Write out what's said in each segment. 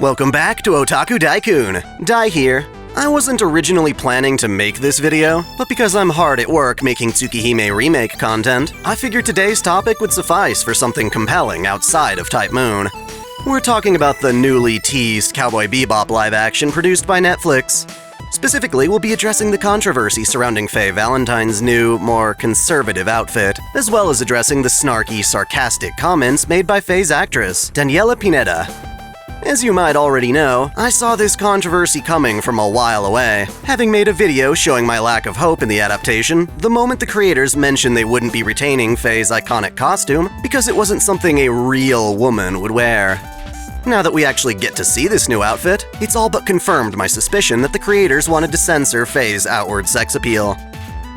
Welcome back to OtakuDaiKun. Dai here. I wasn't originally planning to make this video, but because I'm hard at work making Tsukihime remake content, I figured today's topic would suffice for something compelling outside of Type Moon. We're talking about the newly teased Cowboy Bebop live-action produced by Netflix. Specifically, we'll be addressing the controversy surrounding Faye Valentine's new, more conservative outfit, as well as addressing the snarky, sarcastic comments made by Faye's actress, Daniela Pineda. As you might already know, I saw this controversy coming from a while away, having made a video showing my lack of hope in the adaptation the moment the creators mentioned they wouldn't be retaining Faye's iconic costume because it wasn't something a real woman would wear. Now that we actually get to see this new outfit, it's all but confirmed my suspicion that the creators wanted to censor Faye's outward sex appeal.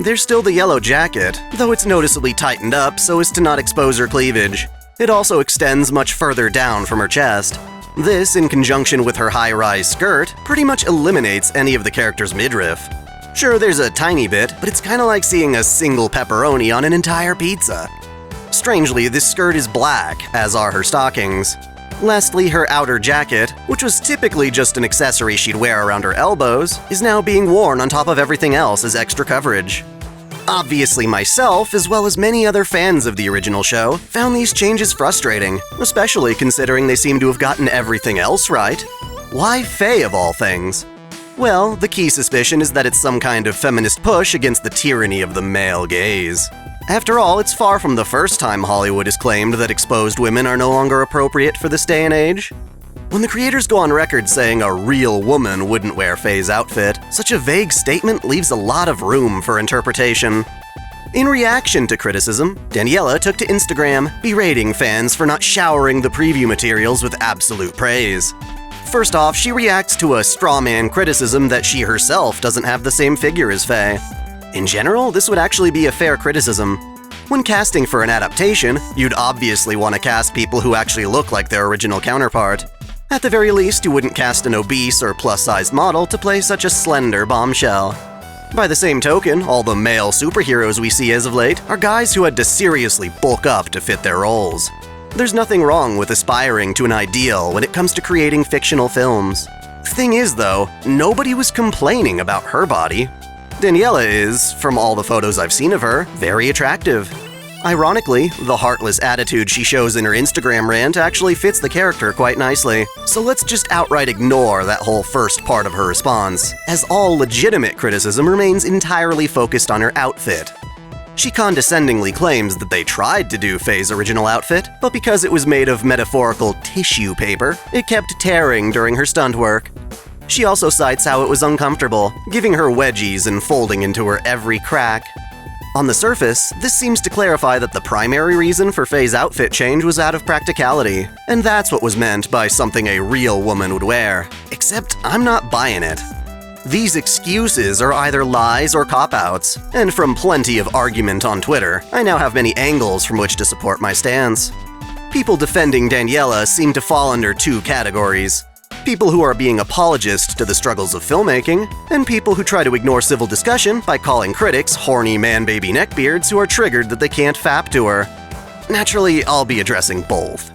There's still the yellow jacket, though it's noticeably tightened up so as to not expose her cleavage. It also extends much further down from her chest. This, in conjunction with her high-rise skirt, pretty much eliminates any of the character's midriff. Sure, there's a tiny bit, but it's kinda like seeing a single pepperoni on an entire pizza. Strangely, this skirt is black, as are her stockings. Lastly, her outer jacket, which was typically just an accessory she'd wear around her elbows, is now being worn on top of everything else as extra coverage. Obviously myself, as well as many other fans of the original show, found these changes frustrating, especially considering they seem to have gotten everything else right. Why Faye of all things? Well, the key suspicion is that it's some kind of feminist push against the tyranny of the male gaze. After all, it's far from the first time Hollywood has claimed that exposed women are no longer appropriate for this day and age. When the creators go on record saying a real woman wouldn't wear Faye's outfit, such a vague statement leaves a lot of room for interpretation. In reaction to criticism, Daniela took to Instagram, berating fans for not showering the preview materials with absolute praise. First off, she reacts to a straw man criticism that she herself doesn't have the same figure as Faye. In general, this would actually be a fair criticism. When casting for an adaptation, you'd obviously want to cast people who actually look like their original counterpart. At the very least, you wouldn't cast an obese or plus-sized model to play such a slender bombshell. By the same token, all the male superheroes we see as of late are guys who had to seriously bulk up to fit their roles. There's nothing wrong with aspiring to an ideal when it comes to creating fictional films. Thing is, though, nobody was complaining about her body. Daniela is, from all the photos I've seen of her, very attractive. Ironically, the heartless attitude she shows in her Instagram rant actually fits the character quite nicely, so let's just outright ignore that whole first part of her response, as all legitimate criticism remains entirely focused on her outfit. She condescendingly claims that they tried to do Faye's original outfit, but because it was made of metaphorical tissue paper, it kept tearing during her stunt work. She also cites how it was uncomfortable, giving her wedgies and folding into her every crack. On the surface, this seems to clarify that the primary reason for Faye's outfit change was out of practicality, and that's what was meant by something a real woman would wear. Except I'm not buying it. These excuses are either lies or cop-outs, and from plenty of argument on Twitter, I now have many angles from which to support my stance. People defending Daniela seem to fall under two categories. People who are being apologists to the struggles of filmmaking, and people who try to ignore civil discussion by calling critics horny man-baby neckbeards who are triggered that they can't fap to her. Naturally, I'll be addressing both.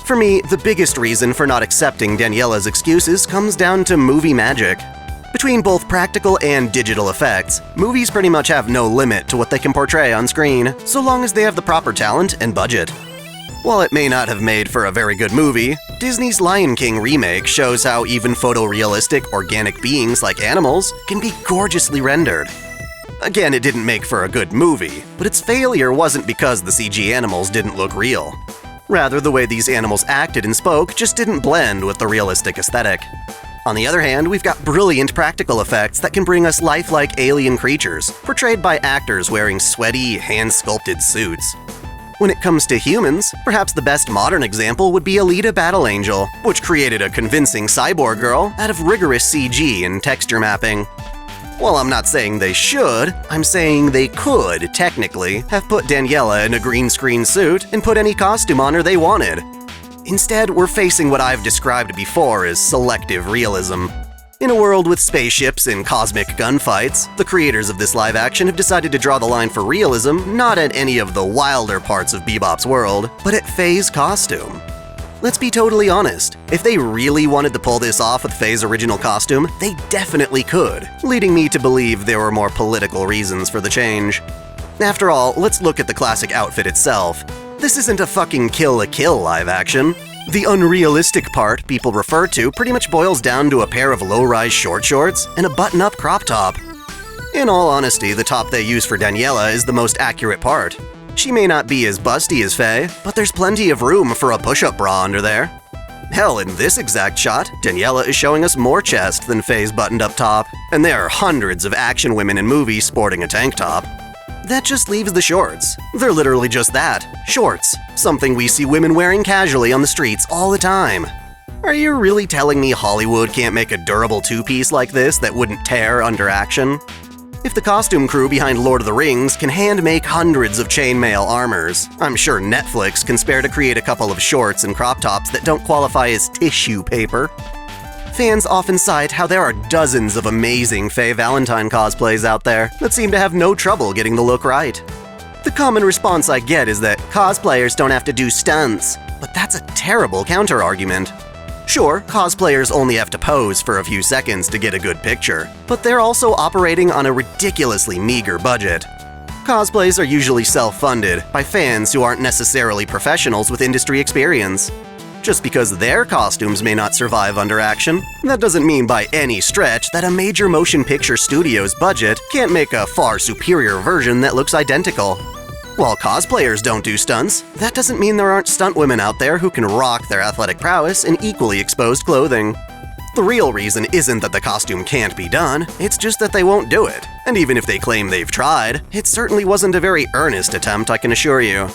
For me, the biggest reason for not accepting Daniela's excuses comes down to movie magic. Between both practical and digital effects, movies pretty much have no limit to what they can portray on screen, so long as they have the proper talent and budget. While it may not have made for a very good movie, Disney's Lion King remake shows how even photorealistic, organic beings like animals can be gorgeously rendered. Again, it didn't make for a good movie, but its failure wasn't because the CG animals didn't look real. Rather, the way these animals acted and spoke just didn't blend with the realistic aesthetic. On the other hand, we've got brilliant practical effects that can bring us lifelike alien creatures, portrayed by actors wearing sweaty, hand-sculpted suits. When it comes to humans, perhaps the best modern example would be Alita Battle Angel, which created a convincing cyborg girl out of rigorous CG and texture mapping. While I'm not saying they should, I'm saying they could, technically, have put Daniela in a green screen suit and put any costume on her they wanted. Instead, we're facing what I've described before as selective realism. In a world with spaceships and cosmic gunfights, the creators of this live action have decided to draw the line for realism not at any of the wilder parts of Bebop's world, but at Faye's costume. Let's be totally honest. If they really wanted to pull this off with Faye's original costume, they definitely could, leading me to believe there were more political reasons for the change. After all, let's look at the classic outfit itself. This isn't a fucking Kill la Kill live action. The unrealistic part people refer to pretty much boils down to a pair of low-rise short shorts and a button-up crop top. In all honesty, the top they use for Daniela is the most accurate part. She may not be as busty as Faye, but there's plenty of room for a push-up bra under there. Hell, in this exact shot, Daniela is showing us more chest than Faye's buttoned-up top, and there are hundreds of action women in movies sporting a tank top. That just leaves the shorts. They're literally just that, shorts, something we see women wearing casually on the streets all the time. Are you really telling me Hollywood can't make a durable two-piece like this that wouldn't tear under action? If the costume crew behind Lord of the Rings can hand-make hundreds of chainmail armors, I'm sure Netflix can spare to create a couple of shorts and crop tops that don't qualify as tissue paper. Fans often cite how there are dozens of amazing Faye Valentine cosplays out there that seem to have no trouble getting the look right. The common response I get is that cosplayers don't have to do stunts, but that's a terrible counter-argument. Sure, cosplayers only have to pose for a few seconds to get a good picture, but they're also operating on a ridiculously meager budget. Cosplays are usually self-funded by fans who aren't necessarily professionals with industry experience. Just because their costumes may not survive under action, that doesn't mean by any stretch that a major motion picture studio's budget can't make a far superior version that looks identical. While cosplayers don't do stunts, that doesn't mean there aren't stunt women out there who can rock their athletic prowess in equally exposed clothing. The real reason isn't that the costume can't be done, it's just that they won't do it. And even if they claim they've tried, it certainly wasn't a very earnest attempt, I can assure you.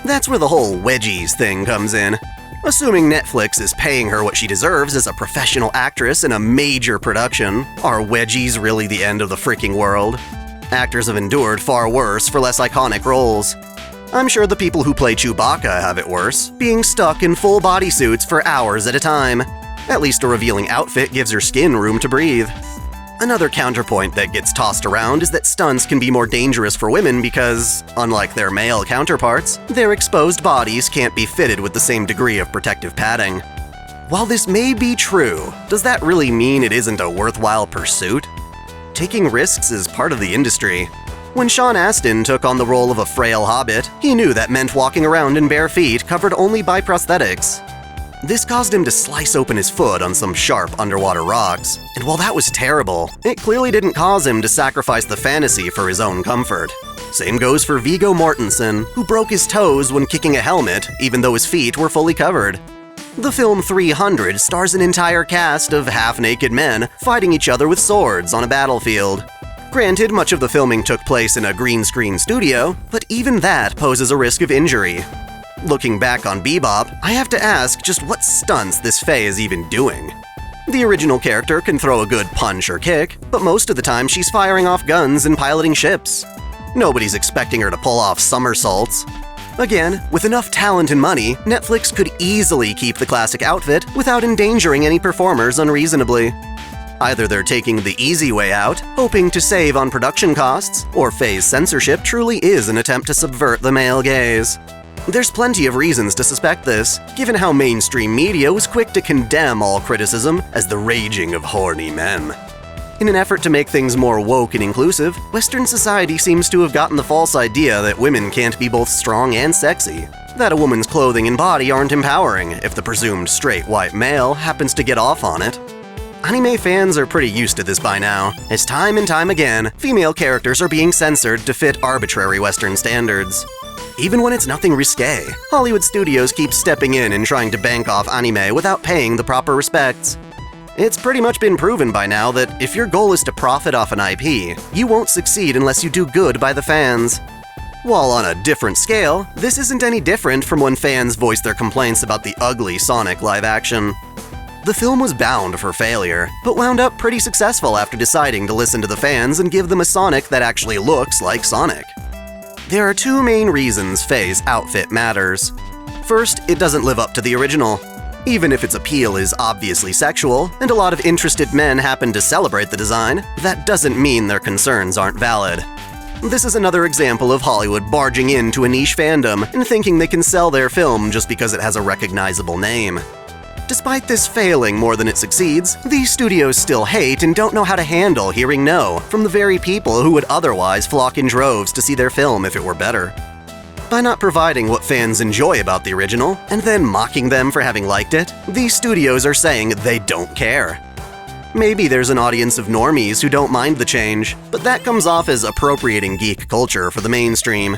That's where the whole Wedgies thing comes in. Assuming Netflix is paying her what she deserves as a professional actress in a major production, are Wedgies really the end of the freaking world? Actors have endured far worse for less iconic roles. I'm sure the people who play Chewbacca have it worse, being stuck in full bodysuits for hours at a time. At least a revealing outfit gives her skin room to breathe. Another counterpoint that gets tossed around is that stunts can be more dangerous for women because, unlike their male counterparts, their exposed bodies can't be fitted with the same degree of protective padding. While this may be true, does that really mean it isn't a worthwhile pursuit? Taking risks is part of the industry. When Sean Astin took on the role of a frail hobbit, he knew that meant walking around in bare feet covered only by prosthetics. This caused him to slice open his foot on some sharp underwater rocks, and while that was terrible, it clearly didn't cause him to sacrifice the fantasy for his own comfort. Same goes for Viggo Mortensen, who broke his toes when kicking a helmet, even though his feet were fully covered. The film 300 stars an entire cast of half-naked men fighting each other with swords on a battlefield. Granted, much of the filming took place in a green screen studio, but even that poses a risk of injury. Looking back on Bebop, I have to ask just what stunts this Faye is even doing. The original character can throw a good punch or kick, but most of the time she's firing off guns and piloting ships. Nobody's expecting her to pull off somersaults. Again, with enough talent and money, Netflix could easily keep the classic outfit without endangering any performers unreasonably. Either they're taking the easy way out, hoping to save on production costs, or Faye's censorship truly is an attempt to subvert the male gaze. There's plenty of reasons to suspect this, given how mainstream media was quick to condemn all criticism as the raging of horny men. In an effort to make things more woke and inclusive, Western society seems to have gotten the false idea that women can't be both strong and sexy, that a woman's clothing and body aren't empowering if the presumed straight white male happens to get off on it. Anime fans are pretty used to this by now, as time and time again, female characters are being censored to fit arbitrary Western standards. Even when it's nothing risque, Hollywood studios keep stepping in and trying to bank off anime without paying the proper respects. It's pretty much been proven by now that if your goal is to profit off an IP, you won't succeed unless you do good by the fans. While on a different scale, this isn't any different from when fans voiced their complaints about the ugly Sonic live action. The film was bound for failure, but wound up pretty successful after deciding to listen to the fans and give them a Sonic that actually looks like Sonic. There are two main reasons Faye's outfit matters. First, it doesn't live up to the original. Even if its appeal is obviously sexual, and a lot of interested men happen to celebrate the design, that doesn't mean their concerns aren't valid. This is another example of Hollywood barging into a niche fandom and thinking they can sell their film just because it has a recognizable name. Despite this failing more than it succeeds, these studios still hate and don't know how to handle hearing no from the very people who would otherwise flock in droves to see their film if it were better. By not providing what fans enjoy about the original, and then mocking them for having liked it, these studios are saying they don't care. Maybe there's an audience of normies who don't mind the change, but that comes off as appropriating geek culture for the mainstream.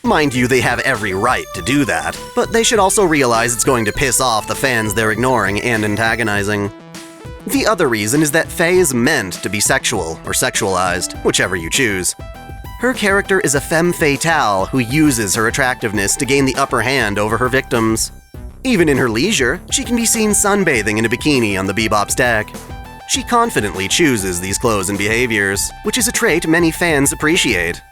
Mind you, they have every right to do that, but they should also realize it's going to piss off the fans they're ignoring and antagonizing. The other reason is that Faye is meant to be sexual or sexualized, whichever you choose. Her character is a femme fatale who uses her attractiveness to gain the upper hand over her victims. Even in her leisure, she can be seen sunbathing in a bikini on the Bebop's deck. She confidently chooses these clothes and behaviors, which is a trait many fans appreciate.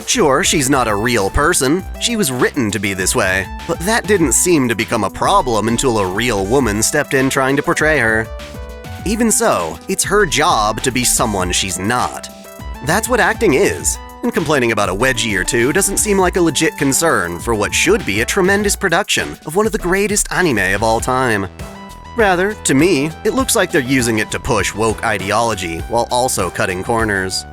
Sure, she's not a real person, she was written to be this way, but that didn't seem to become a problem until a real woman stepped in trying to portray her. Even so, it's her job to be someone she's not. That's what acting is, and complaining about a wedgie or two doesn't seem like a legit concern for what should be a tremendous production of one of the greatest anime of all time. Rather, to me, it looks like they're using it to push woke ideology while also cutting corners.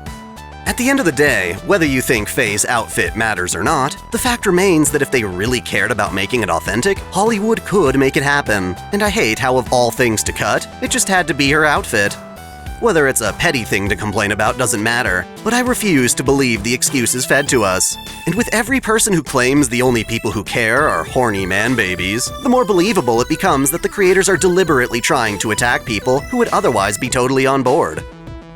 At the end of the day, whether you think Faye's outfit matters or not, the fact remains that if they really cared about making it authentic, Hollywood could make it happen. And I hate how of all things to cut, it just had to be her outfit. Whether it's a petty thing to complain about doesn't matter, but I refuse to believe the excuses fed to us. And with every person who claims the only people who care are horny man-babies, the more believable it becomes that the creators are deliberately trying to attack people who would otherwise be totally on board.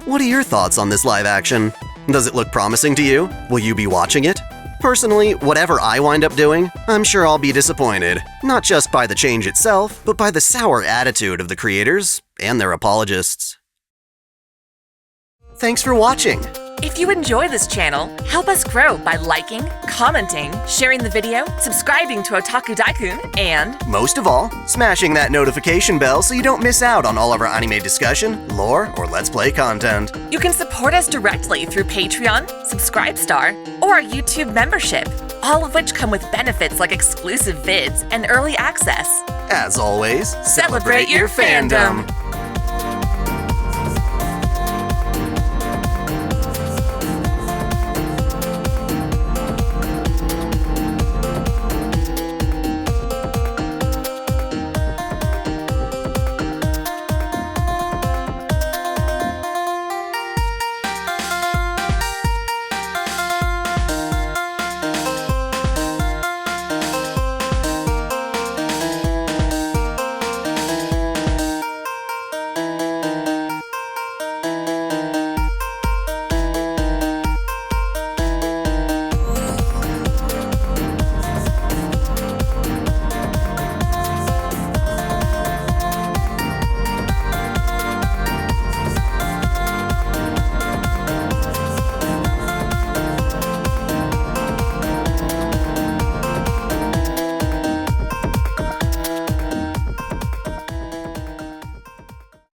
What are your thoughts on this live action? Does it look promising to you? Will you be watching it? Personally, whatever I wind up doing, I'm sure I'll be disappointed, not just by the change itself, but by the sour attitude of the creators and their apologists. Thanks for watching! If you enjoy this channel, help us grow by liking, commenting, sharing the video, subscribing to OtakuDaiKun, and most of all, smashing that notification bell so you don't miss out on all of our anime discussion, lore, or Let's Play content. You can support us directly through Patreon, Subscribestar, or our YouTube membership, all of which come with benefits like exclusive vids and early access. As always, celebrate your fandom!